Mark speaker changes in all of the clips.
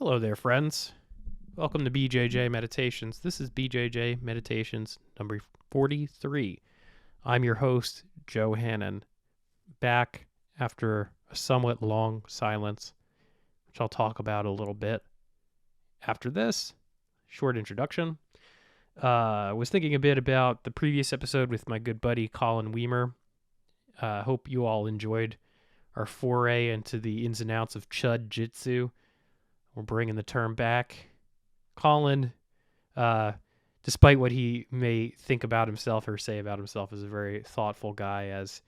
Speaker 1: Hello there, friends. Welcome to BJJ Meditations. This is BJJ Meditations number 43. I'm your host, Joe Hannon, back after a somewhat long silence, which I'll talk about a little bit. After this, short introduction. I was thinking a bit about the previous episode with my good buddy Colin Weimer. Hope you all enjoyed our foray into the ins and outs of Chud Jitsu. We're bringing the term back. Colin, despite what he may think about himself or say about himself, is a very thoughtful guy, as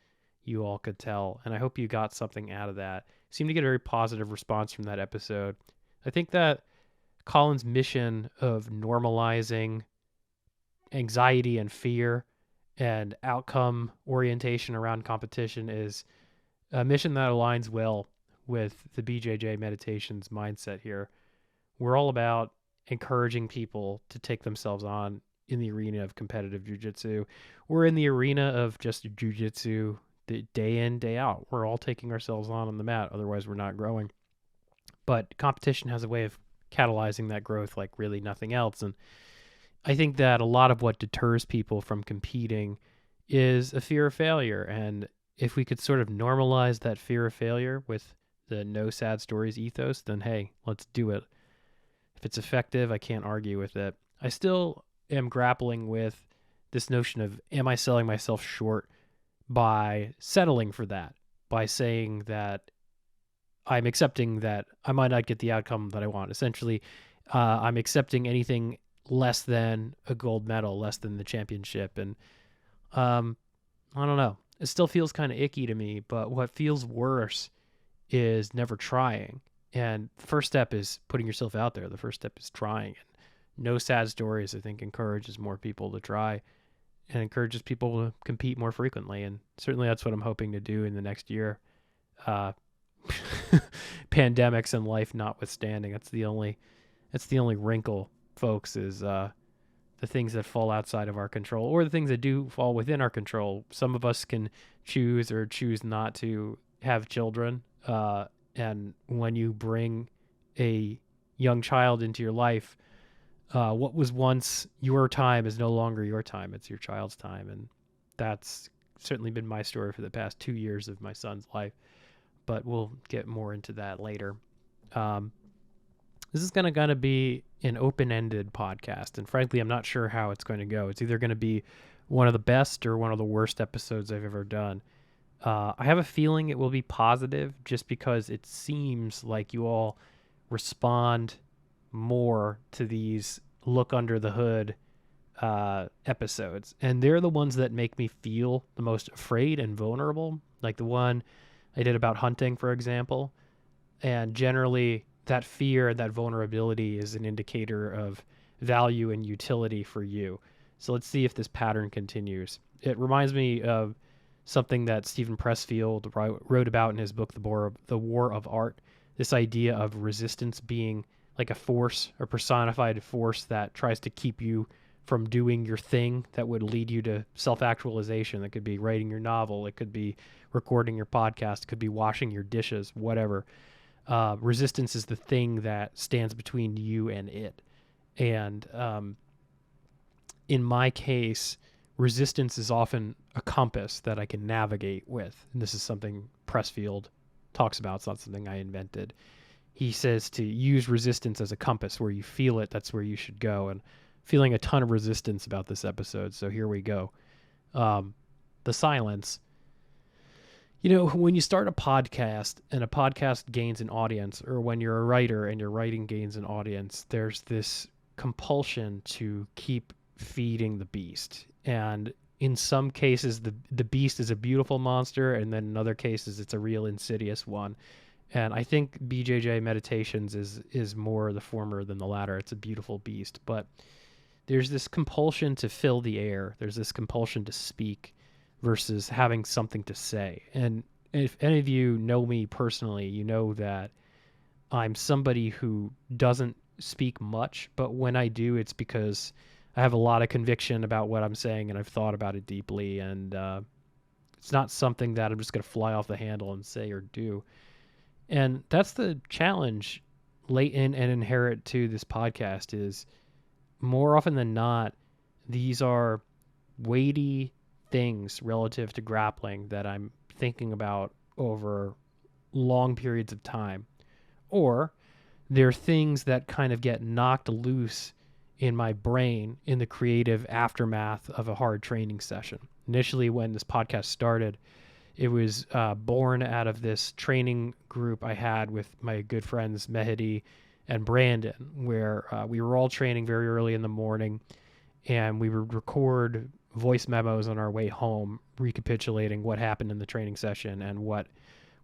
Speaker 1: you all could tell. And I hope you got something out of that. Seemed to get a very positive response from that episode. I think that Colin's mission of normalizing anxiety and fear and outcome orientation around competition is a mission that aligns well with the BJJ Meditations mindset here. We're all about encouraging people to take themselves on in the arena of competitive jiu-jitsu. We're in the arena of just jiu-jitsu day in, day out. We're all taking ourselves on the mat. Otherwise, we're not growing. But competition has a way of catalyzing that growth like really nothing else. And I think that a lot of what deters people from competing is a fear of failure. And if we could sort of normalize that fear of failure with the no sad stories ethos, then hey, let's do it. If it's effective, I can't argue with it. I still am grappling with this notion of, am I selling myself short by settling for that, by saying that I'm accepting that I might not get the outcome that I want. Essentially, I'm accepting anything less than a gold medal, less than the championship. And I don't know. It still feels kind of icky to me, but what feels worse is never trying. And the first step is putting yourself out there. The first step is trying. And no sad stories, I think, encourages more people to try and encourages people to compete more frequently. And certainly that's what I'm hoping to do in the next year. Pandemics and life notwithstanding, that's the only wrinkle, folks, is the things that fall outside of our control or the things that do fall within our control. Some of us can choose or choose not to have children. And when you bring a young child into your life, what was once your time is no longer your time. It's your child's time. And that's certainly been my story for the past 2 years of my son's life. But we'll get more into that later. This is going to be an open-ended podcast. And frankly, I'm not sure how it's going to go. It's either going to be one of the best or one of the worst episodes I've ever done. I have a feeling it will be positive just because it seems like you all respond more to these look under the hood episodes. And they're the ones that make me feel the most afraid and vulnerable. Like the one I did about hunting, for example. And generally that fear and that vulnerability is an indicator of value and utility for you. So let's see if this pattern continues. It reminds me of something that Stephen Pressfield wrote about in his book, The War of Art, this idea of resistance being like a force, a personified force that tries to keep you from doing your thing that would lead you to self-actualization. That could be writing your novel. It could be recording your podcast. It could be washing your dishes, whatever. Resistance is the thing that stands between you and it. And in my case, resistance is often a compass that I can navigate with. And this is something Pressfield talks about. It's not something I invented. He says to use resistance as a compass. Where you feel it, that's where you should go. And feeling a ton of resistance about this episode. So here we go. The silence. You know, when you start a podcast and a podcast gains an audience, or when you're a writer and your writing gains an audience, there's this compulsion to keep feeding the beast. And in some cases, the beast is a beautiful monster, and then in other cases, it's a real insidious one. And I think BJJ Meditations is more the former than the latter. It's a beautiful beast. But there's this compulsion to fill the air. There's this compulsion to speak versus having something to say. And if any of you know me personally, you know that I'm somebody who doesn't speak much, but when I do, it's because I have a lot of conviction about what I'm saying and I've thought about it deeply, and it's not something that I'm just going to fly off the handle and say or do. And that's the challenge latent and inherent to this podcast is, more often than not, these are weighty things relative to grappling that I'm thinking about over long periods of time. Or they're things that kind of get knocked loose in my brain in the creative aftermath of a hard training session. Initially, when this podcast started, it was born out of this training group I had with my good friends Mehdi and Brandon, where we were all training very early in the morning, and we would record voice memos on our way home, recapitulating what happened in the training session and what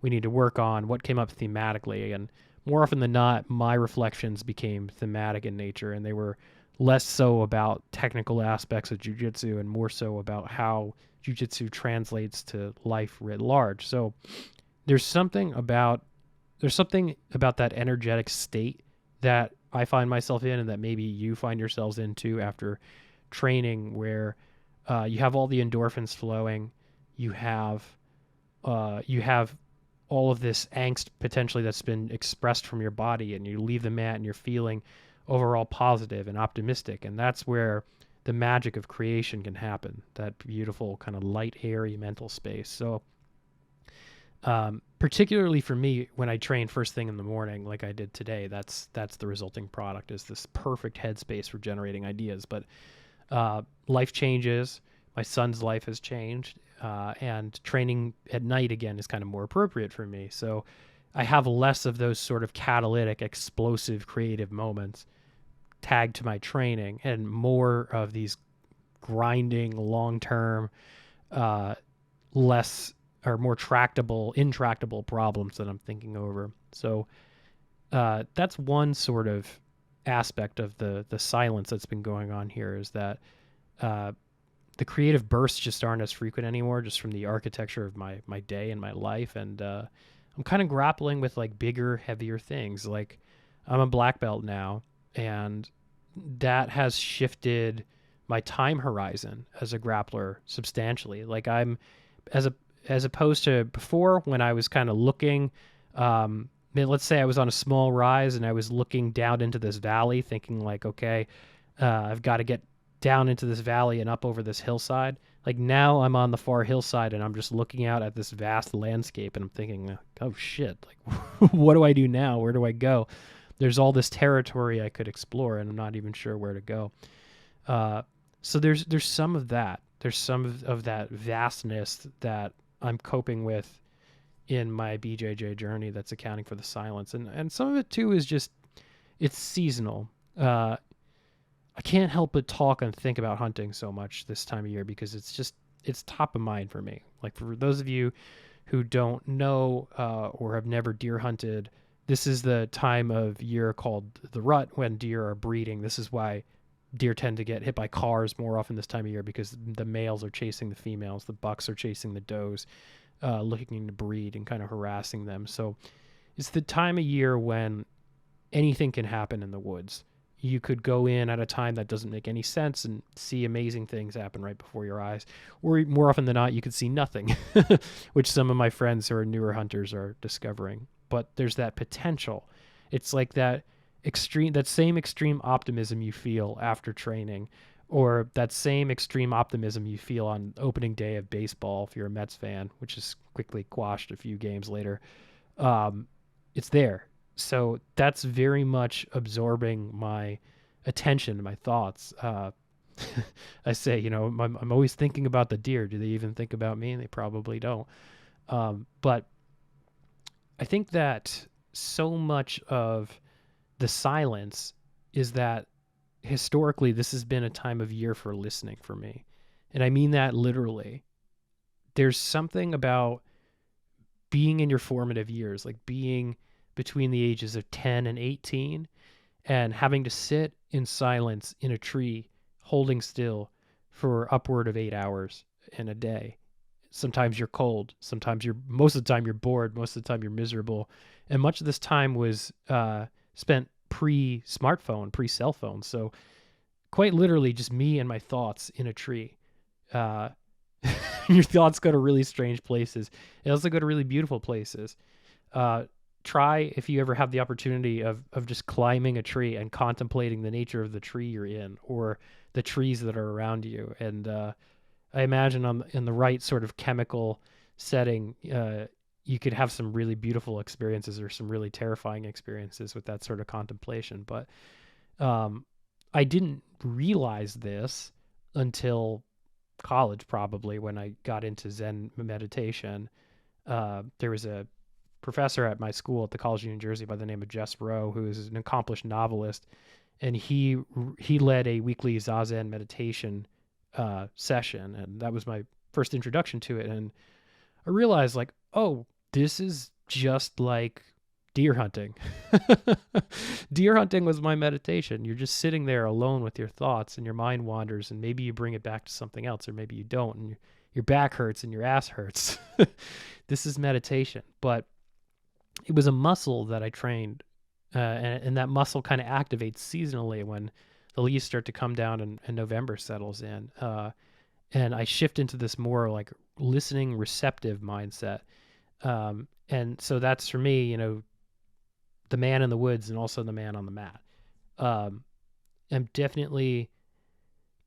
Speaker 1: we need to work on, what came up thematically. And more often than not, my reflections became thematic in nature, and they were less so about technical aspects of jiu-jitsu and more so about how jiu-jitsu translates to life writ large. So there's something about that energetic state that I find myself in, and that maybe you find yourselves in too after training, where you have all the endorphins flowing, you have all of this angst potentially that's been expressed from your body, and you leave the mat and you're feeling overall positive and optimistic. And that's where the magic of creation can happen, that beautiful kind of light, airy mental space. So particularly for me, when I train first thing in the morning, like I did today, that's the resulting product, is this perfect headspace for generating ideas. But life changes. My son's life has changed. And training at night again is kind of more appropriate for me. So I have less of those sort of catalytic, explosive, creative moments tagged to my training, and more of these grinding, long-term, less or more intractable problems that I'm thinking over. So that's one sort of aspect of the silence that's been going on here, is that the creative bursts just aren't as frequent anymore, just from the architecture of my day and my life. And I'm kind of grappling with like bigger, heavier things. Like, I'm a black belt now, and that has shifted my time horizon as a grappler substantially. Like, I'm as opposed to before, when I was kind of looking, let's say I was on a small rise and I was looking down into this valley thinking like, okay, I've got to get down into this valley and up over this hillside. Like, now I'm on the far hillside and I'm just looking out at this vast landscape, and I'm thinking, oh shit, like, what do I do now? Where do I go? There's all this territory I could explore, and I'm not even sure where to go. So there's some of that. There's some of that vastness that I'm coping with in my BJJ journey that's accounting for the silence. And some of it too is just, it's seasonal. I can't help but talk and think about hunting so much this time of year, because it's top of mind for me. Like, for those of you who don't know or have never deer hunted, this is the time of year called the rut, when deer are breeding. This is why deer tend to get hit by cars more often this time of year, because the males are chasing the females, the bucks are chasing the does, looking to breed and kind of harassing them. So it's the time of year when anything can happen in the woods. You could go in at a time that doesn't make any sense and see amazing things happen right before your eyes. Or more often than not, you could see nothing, which some of my friends who are newer hunters are discovering. But there's that potential. It's like that same extreme optimism you feel after training, or that same extreme optimism you feel on opening day of baseball if you're a Mets fan, which is quickly quashed a few games later. It's there. So that's very much absorbing my attention, my thoughts. I say, I'm always thinking about the deer. Do they even think about me? And they probably don't. But I think that so much of the silence is that historically this has been a time of year for listening for me. And I mean that literally. There's something about being in your formative years, like being between the ages of 10 and 18, and having to sit in silence in a tree, holding still for upward of 8 hours in a day. Sometimes you're cold. Most of the time you're bored. Most of the time you're miserable. And much of this time was spent pre-smartphone, pre-cell phone. So quite literally just me and my thoughts in a tree. Your thoughts go to really strange places. They also go to really beautiful places. try, if you ever have the opportunity of just climbing a tree and contemplating the nature of the tree you're in or the trees that are around you. And I imagine in the right sort of chemical setting, you could have some really beautiful experiences or some really terrifying experiences with that sort of contemplation. But I didn't realize this until college, probably, when I got into Zen meditation. There was a professor at my school at the College of New Jersey by the name of Jess Rowe, who is an accomplished novelist, and he led a weekly Zazen meditation session, and that was my first introduction to it. And I realized, like, oh, this is just like deer hunting. Deer hunting was my meditation. You're just sitting there alone with your thoughts, and your mind wanders, and maybe you bring it back to something else, or maybe you don't, and your back hurts and your ass hurts. This is meditation. But it was a muscle that I trained, and that muscle kind of activates seasonally when the leaves start to come down and November settles in. And I shift into this more like listening, receptive mindset. And so that's, for me, the man in the woods and also the man on the mat. I'm definitely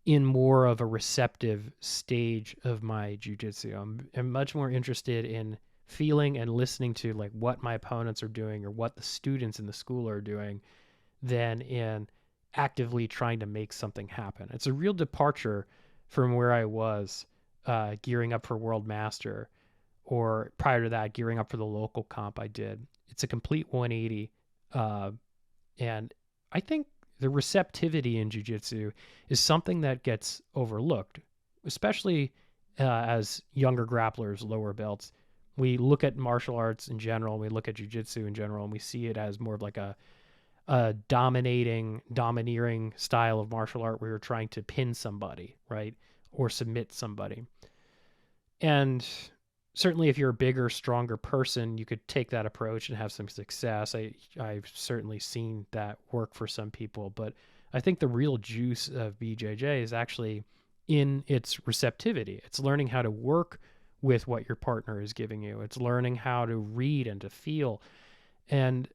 Speaker 1: in more of a receptive stage of my jiu-jitsu. I'm much more interested in feeling and listening to like what my opponents are doing or what the students in the school are doing than in actively trying to make something happen. It's a real departure from where I was gearing up for World Master, or prior to that, gearing up for the local comp I did. It's a complete 180. And I think the receptivity in jiu-jitsu is something that gets overlooked, especially as younger grapplers, lower belts. We look at martial arts in general, we look at jiu-jitsu in general, and we see it as more of like a domineering style of martial art where you're trying to pin somebody, right? Or submit somebody. And certainly if you're a bigger, stronger person, you could take that approach and have some success. I've certainly seen that work for some people, but I think the real juice of BJJ is actually in its receptivity. It's learning how to work with what your partner is giving you. It's learning how to read and to feel. And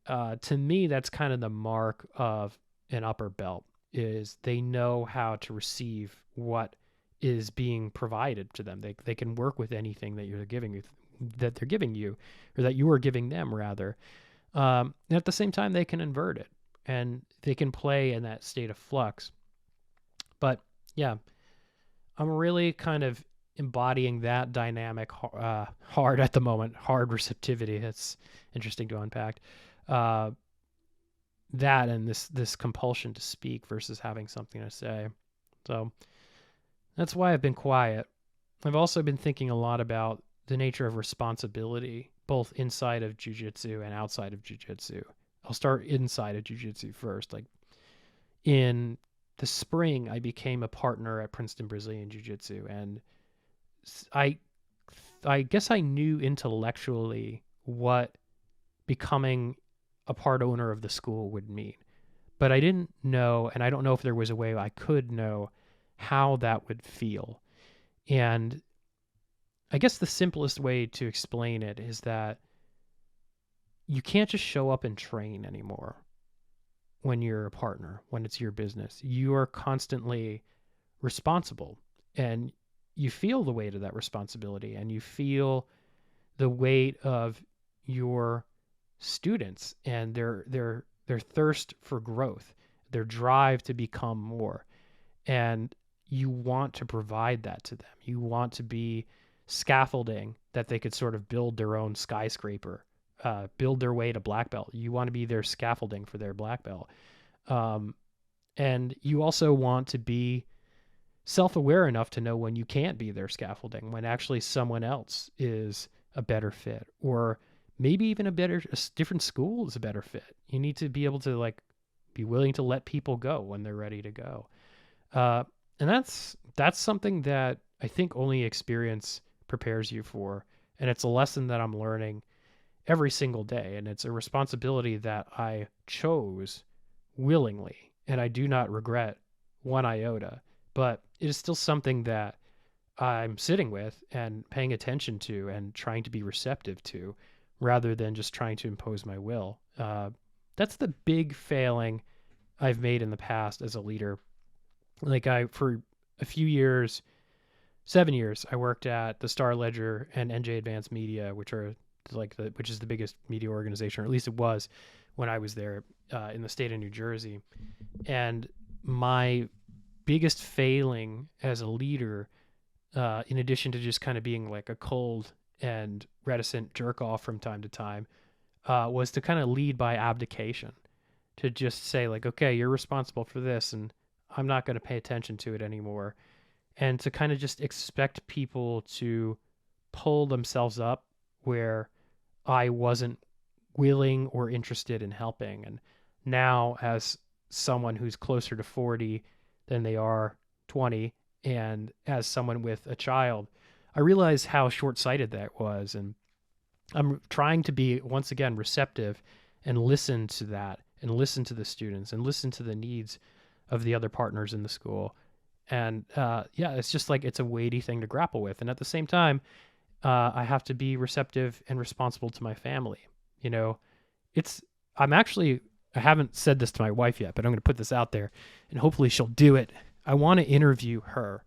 Speaker 1: to me, that's kind of the mark of an upper belt, is they know how to receive what is being provided to them. They can work with anything that they're giving you, or that you are giving them, rather. And at the same time, they can invert it, and they can play in that state of flux. But yeah, I'm really kind of embodying that dynamic hard at the moment. Hard receptivity. It's interesting to unpack. That and this compulsion to speak versus having something to say. So that's why I've been quiet. I've also been thinking a lot about the nature of responsibility, both inside of jiu-jitsu and outside of jiu-jitsu. I'll start inside of jiu-jitsu first. Like in the spring, I became a partner at Princeton Brazilian Jiu-Jitsu, and I guess I knew intellectually what becoming a part owner of the school would mean, but I didn't know, and I don't know if there was a way I could know how that would feel. And I guess the simplest way to explain it is that you can't just show up and train anymore when you're a partner, when it's your business. You are constantly responsible, and you feel the weight of that responsibility, and you feel the weight of your students and their thirst for growth, their drive to become more. And you want to provide that to them. You want to be scaffolding that they could sort of build their own skyscraper, build their way to black belt. You want to be their scaffolding for their black belt. And you also want to be self-aware enough to know when you can't be their scaffolding, when actually someone else is a better fit, or maybe even a different school is a better fit. You need to be able to like be willing to let people go when they're ready to go. And that's something that I think only experience prepares you for. And it's a lesson that I'm learning every single day. And it's a responsibility that I chose willingly, and I do not regret one iota. But it is still something that I'm sitting with and paying attention to and trying to be receptive to rather than just trying to impose my will. That's the big failing I've made in the past as a leader. Like for a few years, 7 years, I worked at the Star Ledger and NJ Advanced Media, which are which is the biggest media organization, or at least it was when I was there in the state of New Jersey. And my biggest failing as a leader, in addition to just kind of being like a cold and reticent jerk off from time to time, was to kind of lead by abdication, to just say like, okay, you're responsible for this, and I'm not going to pay attention to it anymore. And to kind of just expect people to pull themselves up where I wasn't willing or interested in helping. And now, as someone who's closer to 40 than they are 20, and as someone with a child, I realize how short-sighted that was. And I'm trying to be, once again, receptive and listen to that, and listen to the students, and listen to the needs of the other partners in the school. And it's just like, it's a weighty thing to grapple with. And at the same time, I have to be receptive and responsible to my family. You know, I haven't said this to my wife yet, but I'm going to put this out there, and hopefully she'll do it. I want to interview her.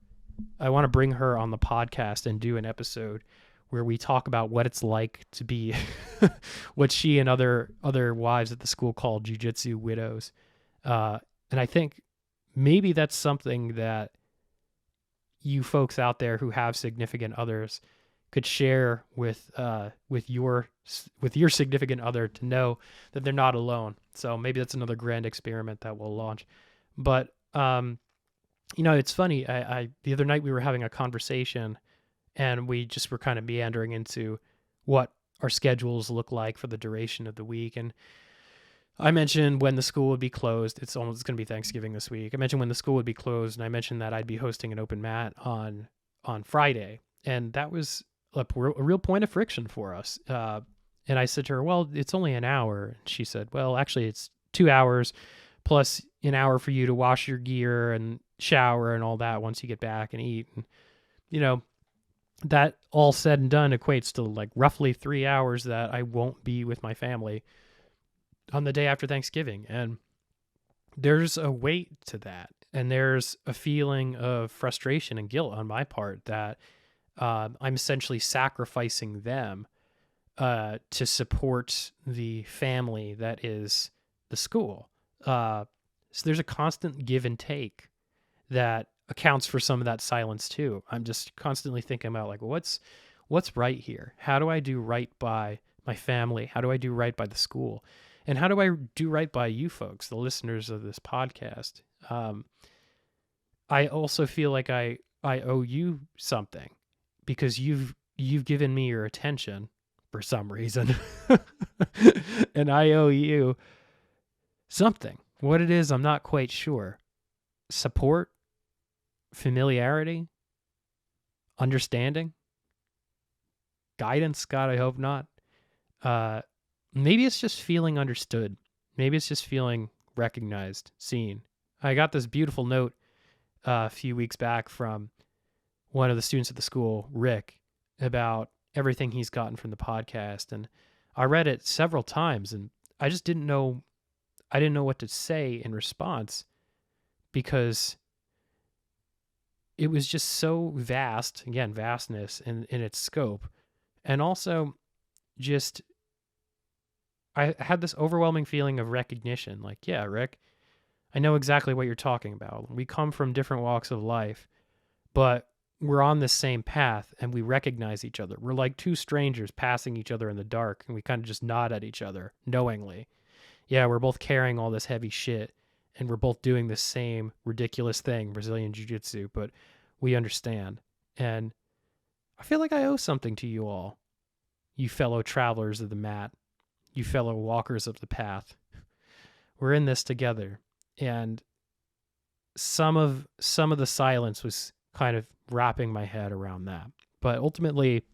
Speaker 1: I want to bring her on the podcast and do an episode where we talk about what it's like to be what she and other wives at the school call jujitsu widows. And I think maybe that's something that you folks out there who have significant others could share with your significant other, to know that they're not alone. So maybe that's another grand experiment that we'll launch. But it's funny. I the other night we were having a conversation, and we just were kind of meandering into what our schedules look like for the duration of the week. And I mentioned when the school would be closed. It's going to be Thanksgiving this week. I mentioned when the school would be closed, and I mentioned that I'd be hosting an open mat on Friday. And that was a real point of friction for us. And I said to her, well, it's only an hour. And she said, well, actually it's 2 hours plus an hour for you to wash your gear and shower and all that once you get back and eat. And, that all said and done equates to like roughly 3 hours that I won't be with my family on the day after Thanksgiving. And there's a weight to that. And there's a feeling of frustration and guilt on my part that I'm essentially sacrificing them to support the family that is the school. So there's a constant give and take that accounts for some of that silence too. I'm just constantly thinking about like, what's right here? How do I do right by my family? How do I do right by the school? And how do I do right by you folks, the listeners of this podcast? I also feel like I owe you something, because you've given me your attention for some reason. And I owe you something. What it is, I'm not quite sure. Support, familiarity, understanding, guidance. God, I hope not. Maybe it's just feeling understood. Maybe it's just feeling recognized, seen. I got this beautiful note a few weeks back from one of the students at the school, Rick, about everything he's gotten from the podcast. And I read it several times, and I just didn't know what to say in response, because it was just so vast, again, vastness in its scope. And also just, I had this overwhelming feeling of recognition. Like, yeah, Rick, I know exactly what you're talking about. We come from different walks of life, but we're on the same path, and we recognize each other. We're like two strangers passing each other in the dark, and we kind of just nod at each other knowingly. Yeah, we're both carrying all this heavy shit, and we're both doing the same ridiculous thing, Brazilian Jiu-Jitsu, but we understand. And I feel like I owe something to you all, you fellow travelers of the mat, you fellow walkers of the path. We're in this together. And some of the silence was kind of wrapping my head around that. But ultimately,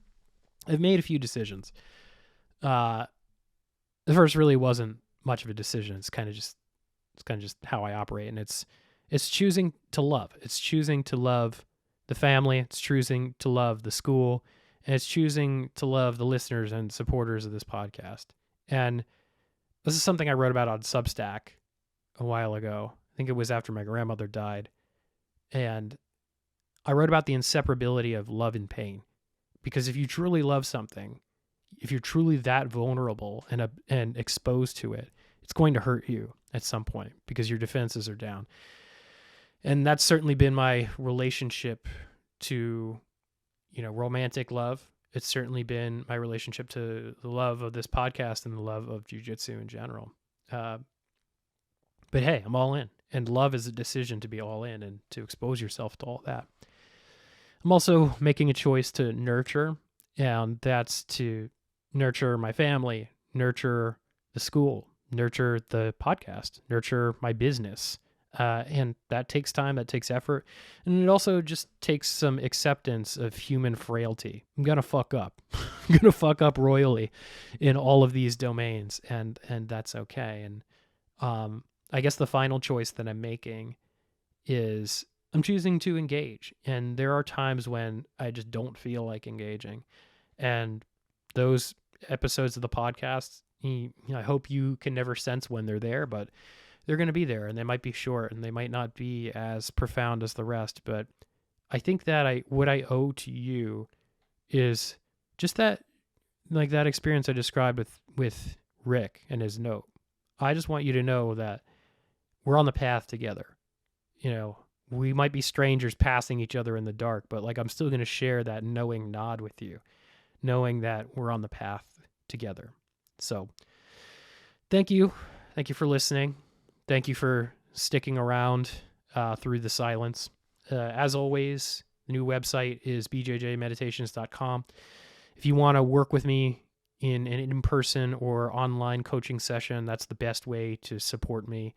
Speaker 1: I've made a few decisions. The first really wasn't much of a decision. It's kind of just how I operate, and it's choosing to love. It's choosing to love the family. It's choosing to love the school, And it's choosing to love the listeners and supporters of this podcast. And this is something I wrote about on Substack a while ago. I think it was after my grandmother died. And I wrote about the inseparability of love and pain. Because if you truly love something, if you're truly that vulnerable and exposed to it, it's going to hurt you at some point because your defenses are down. And that's certainly been my relationship to, romantic love. It's certainly been my relationship to the love of this podcast and the love of jiu-jitsu in general. But hey, I'm all in. And love is a decision to be all in and to expose yourself to all that. I'm also making a choice to nurture, and that's to nurture my family, nurture the school, nurture the podcast, nurture my business. And that takes time, that takes effort. And it also just takes some acceptance of human frailty. I'm going to fuck up. I'm going to fuck up royally in all of these domains, and that's okay. And I guess the final choice that I'm making is I'm choosing to engage. And there are times when I just don't feel like engaging. And those episodes of the podcast, I hope you can never sense when they're there, but they're going to be there, and they might be short and they might not be as profound as the rest. But I think that what I owe to you is just that, like that experience I described with Rick and his note. I just want you to know that we're on the path together. We might be strangers passing each other in the dark, but like I'm still going to share that knowing nod with you, knowing that we're on the path together. So thank you. Thank you for listening. Thank you for sticking around through the silence. As always, the new website is bjjmeditations.com. If you want to work with me in an in-person or online coaching session, that's the best way to support me.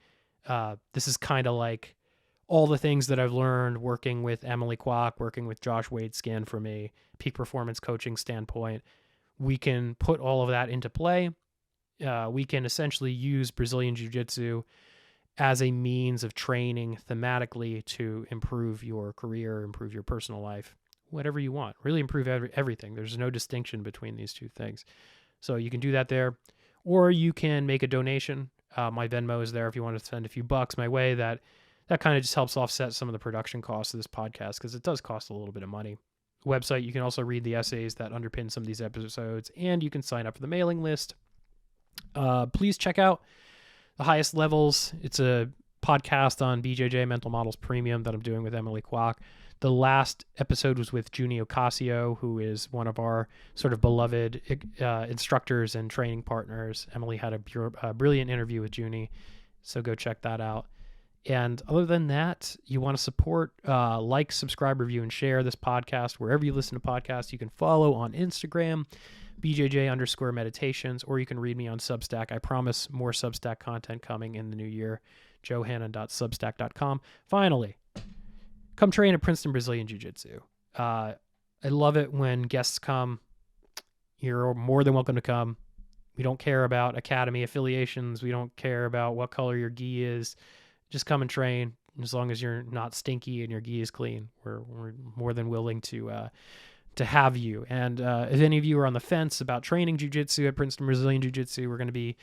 Speaker 1: This is kind of like all the things that I've learned working with Emily Kwok, working with Josh Wade Skin from a peak performance coaching standpoint. We can put all of that into play. We can essentially use Brazilian Jiu-Jitsu as a means of training thematically to improve your career, improve your personal life, whatever you want, really improve everything. There's no distinction between these two things. So you can do that there, or you can make a donation. My Venmo is there if you want to send a few bucks my way. That kind of just helps offset some of the production costs of this podcast because it does cost a little bit of money. Website, you can also read the essays that underpin some of these episodes, and you can sign up for the mailing list. Please check out The Highest Levels. It's a podcast on BJJ Mental Models Premium that I'm doing with Emily Kwok. The last episode was with Junie Ocasio, who is one of our sort of beloved instructors and training partners. Emily had a brilliant interview with Junie, so go check that out. And other than that, you want to support, like, subscribe, review, and share this podcast wherever you listen to podcasts. You can follow on Instagram, BJJ_meditations, or you can read me on Substack. I promise more Substack content coming in the new year. johannon.substack.com. Finally, come train at Princeton Brazilian Jiu-Jitsu. I love it when guests come. You're more than welcome to come. We don't care about academy affiliations. We don't care about what color your gi is. Just come and train. As long as you're not stinky and your gi is clean, we're more than willing to have you. And if any of you are on the fence about training jiu-jitsu at Princeton Brazilian Jiu-Jitsu, we're going to be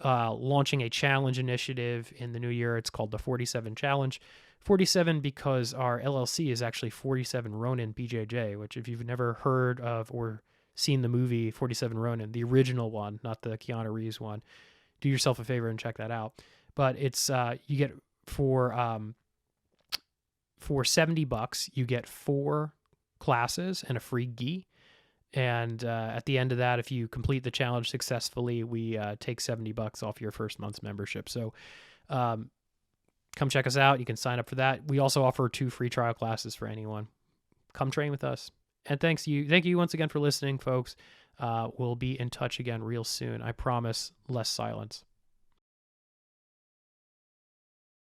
Speaker 1: launching a challenge initiative in the new year. It's called the 47 Challenge. 47 because our LLC is actually 47 Ronin BJJ, which if you've never heard of or seen the movie 47 Ronin, the original one, not the Keanu Reeves one, do yourself a favor and check that out. But it's you get for $70, you get 4 classes and a free gi. And at the end of that, if you complete the challenge successfully, we take $70 off your first month's membership. So come check us out. You can sign up for that. We also offer 2 free trial classes for anyone. Come train with us. And thank you once again for listening, folks. We'll be in touch again real soon. I promise, less silence.